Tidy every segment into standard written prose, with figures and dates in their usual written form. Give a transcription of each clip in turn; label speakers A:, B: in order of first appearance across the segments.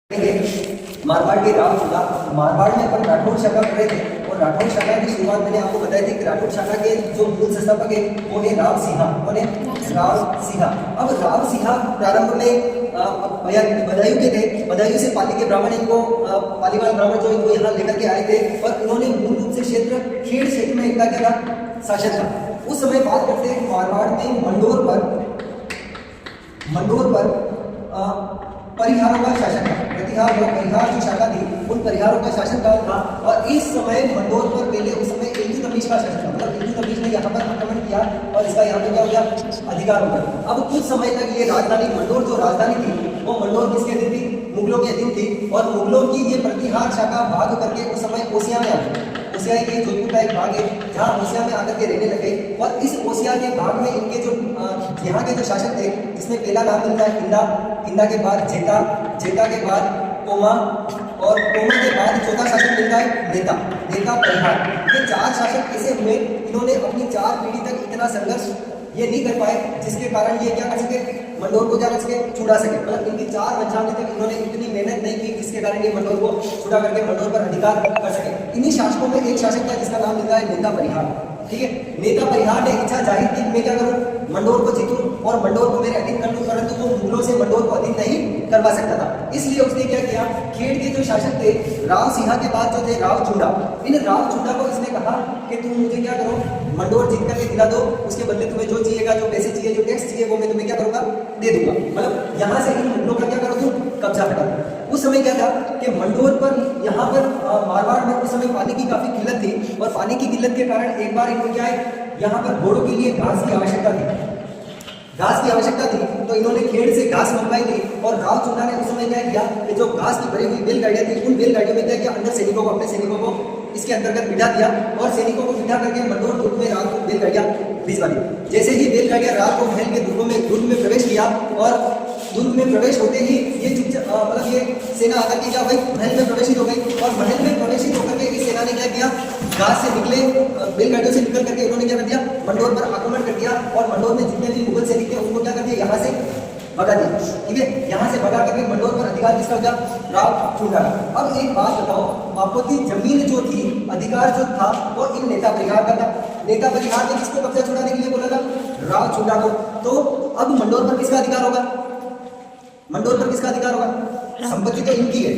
A: मारवाड़ के राव चूल्हा। मारवाड़ में अपन राठौड़ शाखा पढ़े थे और राठौड़ शाखा की शुरुआत मैंने आपको बताई थी कि राठौड़ शाखा के जो मूल संस्थापक है वो है राव सिंहा। कौन है? राव सिंहा। अब राव सिंहा प्रारंभ में बदायूं के थे। बदायूं से पाली के ब्राह्मण इनको पालीवाल ब्राह्मण जो इनको यहाँ लेकर के आए थे और इन्होंने मूल रूप से क्षेत्र खेड़ क्षेत्र में इनका क्या था? शासन था। उस समय बात करते हैं मारवाड़ में मंडोर पर परिहारों का शासन था। प्रतिहार और परिहार जो शाखा थी उन परिहारों का शासन काल था और इस समय मंडोर पर पहले उस समय इल्तुतमिश का शासन था। मतलब इल्तुतमिश ने यहाँ पर आक्रमण किया और इसका यहाँ पर क्या हो गया? अधिकार हो गया। अब कुछ समय तक ये राजधानी मंडोर जो राजधानी थी वो मंडोर किसके अधीन थी? मुगलों के अधीन थी और मुगलों की ये प्रतिहार शाखा भाग करके उस समय ओसिया में आ गई। ओसिया के जोधपुर का एक भाग है जहाँ ओसिया में आकर के रहने लगे और इस ओसिया के भाग में इनके जो यहाँ के जो शासक थे जिसमें पहला नाम मिलता है इंदा, इंदा के बाद जेता, जेता के बाद कोमा और कोमा के बाद चौथा शासक मिलता है नेता, नेता परिहार। ये चार शासक ऐसे हुए इन्होंने अपनी 4 पीढ़ी तक इतना संघर्ष ये नहीं कर पाए जिसके कारण ये क्या कर सके? मंडोर को क्या कर सके? छुड़ा सके। मतलब इनकी 4 वंशावली तक इन्होंने इतनी मेहनत नहीं की जिसके कारण ये मंडोर को छुड़ा करके मंडोर पर अधिकार कर सके। इन्हीं शासकों में एक शासक था जिसका नाम मिलता है नेता परिहार। ठीक है, नेता परिहार ने इच्छा जाहिर की मैं क्या करूं? मंडोर को जीतूं और मंडोर को मेरे अधीन कर लूं, परंतु वो मुगलों से मंडोर को अधीन नहीं करवा सकता था। इसलिए उसने क्या किया? खेड़ के जो शासक थे राव सिंहा के बाद जो थे राव चूड़ा, इन राव चूड़ा को इसने कहा कि तुम मुझे क्या करो? मंडोर जीत करके दिला दो, उसके बदले तुम्हें जो चाहिएगा, जो पैसे चाहिए, जो टैक्स चाहिए वो मैं तुम्हें क्या करूंगा? दे दूंगा। मतलब यहाँ से इन मुगलों का क्या करो? तुम कब्जा हटा दो। उस समय क्या था कि मंडोर पर यहाँ पर मारवाड़ में उस समय पानी की काफी किल्लत थी और पानी की किल्लत के कारण एक बार इनको क्या है यहाँ पर घोड़ों के लिए घास की आवश्यकता थी। घास की आवश्यकता थी तो इन्होंने खेड़ से घास मंगवाई थी और राव चूड़ा ने उस समय क्या किया कि जो घास की भरी हुई बैलगाड़ियां थी उन बैलगाड़ियों में क्या किया? अंदर सैनिकों को, अपने सैनिकों को इसके अंतर्गत बिठा दिया और सैनिकों को बिठा करके मंडोर दुर्ग में रात को बैलगाड़ियां भिजवा दी। जैसे ही बैलगाड़ियां रात को महल के दुर्ग में प्रवेश किया और दुर्ग में प्रवेश होते ही ये मतलब ये सेना आकर के क्या भाई महल में प्रवेशित हो गई और महल में प्रवेशित होकर के इस सेना ने क्या किया? घास से निकले बैलगाड़ियों से निकल करके उन्होंने क्या कर दिया? मंडोर पर आक्रमण कर दिया और मंडोर में जितने भी मुगल सैनिक थे उनको क्या कर दिया? यहाँ से भगा दिया। ठीक है, यहाँ से भगा करके मंडोर पर अधिकार किसका हो गया? राव चूड़ा। अब एक बात बताओ आपको कि जमीन जो थी, अधिकार जो था वो इन नेता परिहार का था। नेता परिहार ने किसको कब्जा छुड़ाने के लिए बोला था? राव चूड़ा को। तो अब मंडोर पर किसका अधिकार होगा? मंडोर पर किसका अधिकार होगा? संपत्ति तो इनकी है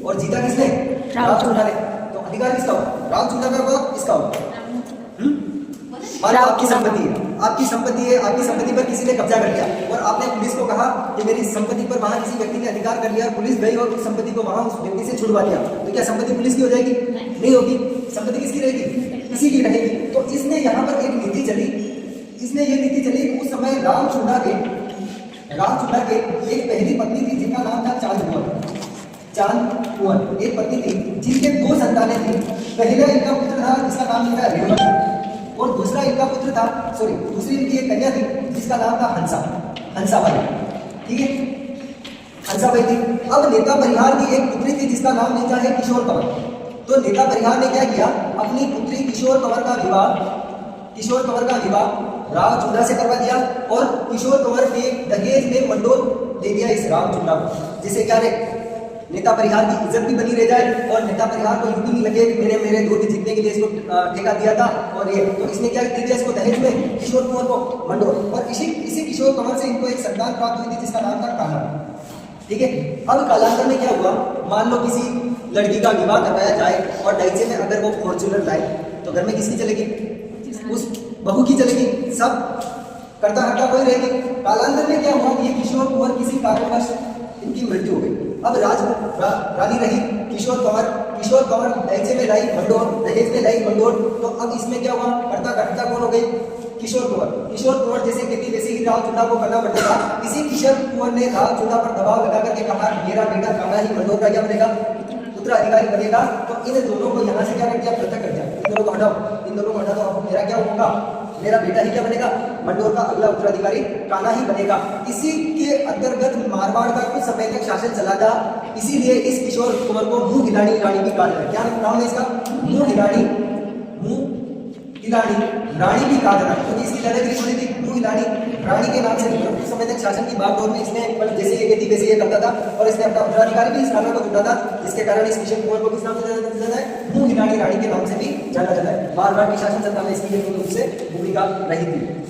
A: और जीता किसने? राव चूड़ा ने। तो अधिकार किसका होगा? राव चूड़ा का होगा, किसका होगा? आपकी संपत्ति है, आपकी संपत्ति है, आपकी संपत्ति पर किसी ने कब्जा कर लिया और आपने पुलिस को कहा कि मेरी संपत्ति पर वहां किसी व्यक्ति ने अधिकार कर लिया और पुलिस गई और उस संपत्ति को वहां उस व्यक्ति से छुड़वा दिया, तो क्या संपत्ति पुलिस की हो जाएगी? नहीं होगी। संपत्ति किसकी रहेगी? इसी की रहेगी। तो इसने यहाँ पर एक नीति चली, इसने ये नीति चली उस समय राव चूड़ा के एक पहली पत्नी थी जिनका नाम था चांद कुंवर। एक पत्नी थी जिनके 2 संतानें थी। पहला इनका पुत्र था जिसका नाम इनका रेवत और दूसरा इनका पुत्र था दूसरी इनकी एक कन्या थी जिसका नाम था हंसाबाई। ठीक है, हंसाबाई थी। अब नेता परिहार की एक पुत्री थी जिसका नाम मिलता है किशोर कंवर। तो नेता परिहार ने क्या किया? अपनी पुत्री किशोर कंवर का विवाह राव चूड़ा से करवा दिया और किशोर कंवर के दहेज में मंडोर दे दिया इस राव चूड़ा को। जिससे क्या रे नेता परिहार की इज्जत भी बनी रह जाए और नेता परिहार को यूं भी नहीं लगे कि मैंने मेरे दूध जीतने के लिए इसको ठेका दिया था और ये तो इसने क्या दे दिया इसको दहेज में किशोर कुंवर को मंडोर। और इसी किशोर कंवर से इनको एक संतान प्राप्त हुई थी जिसका नाम था काला। ठीक है, अब कालांतर में क्या हुआ? मान लो किसी लड़की का विवाह करवाया जाए और ढाईचे में अगर वो फॉर्च्यूनर लाए तो घर में किसकी चलेगी? उस बहू की चलेगी। सब करता हटता कोई रहेगी। कालांतर में क्या हुआ? ये किशोर कुंवर किसी कारणवश इनकी मृत्यु हो गई। अब रानी रही किशोर कंवर ढाईचे में लाई मंडोर, दहेज में लाई मंडोर। तो अब इसमें क्या हुआ? करता घटता कौन हो गई? किशोर कुंवर जैसे कहती वैसे ही राव चूड़ा को करना पड़ता था। इसी किशोर कुंवर ने राव चूड़ा पर दबाव लगा करके कहा मेरा बेटा काला ही मंडोर का क्या बनेगा? उत्तराधिकारी बनेगा। तो इन दोनों को यहाँ से क्या कर दिया? पृथक कर दिया। इन दोनों को हटा दो। अब मेरा क्या होगा? मेरा बेटा ही क्या बनेगा? मंडोर का अगला उत्तराधिकारी कान्हा ही बनेगा। इसी के अंतर्गत मारवाड़ का कुछ समय तक शासन चला था। इसीलिए इस किशोर कुंवर को मुंह हिलानी रानी भी कहा जाता है। क्या नाम है इसका? मुंह हिलानी हिलाड़ी रानी भी कहा जाता है क्योंकि इसकी लड़ाई भी थोड़ी थी मुंह हिलाड़ी रानी के नाम से कुछ समय तक शासन की बागडोर में इसने जैसे ये कहती वैसे ये करता था और इसने अपना उत्तराधिकारी भी इस नाम को जुटा था जिसके कारण इस किशन कुमार को किस नाम से जाना जाता है मुंह हिलाड़ी रानी के नाम से भी जाना जाता है। बार बार की शासन सत्ता में इसकी रूप से भूमिका रही थी।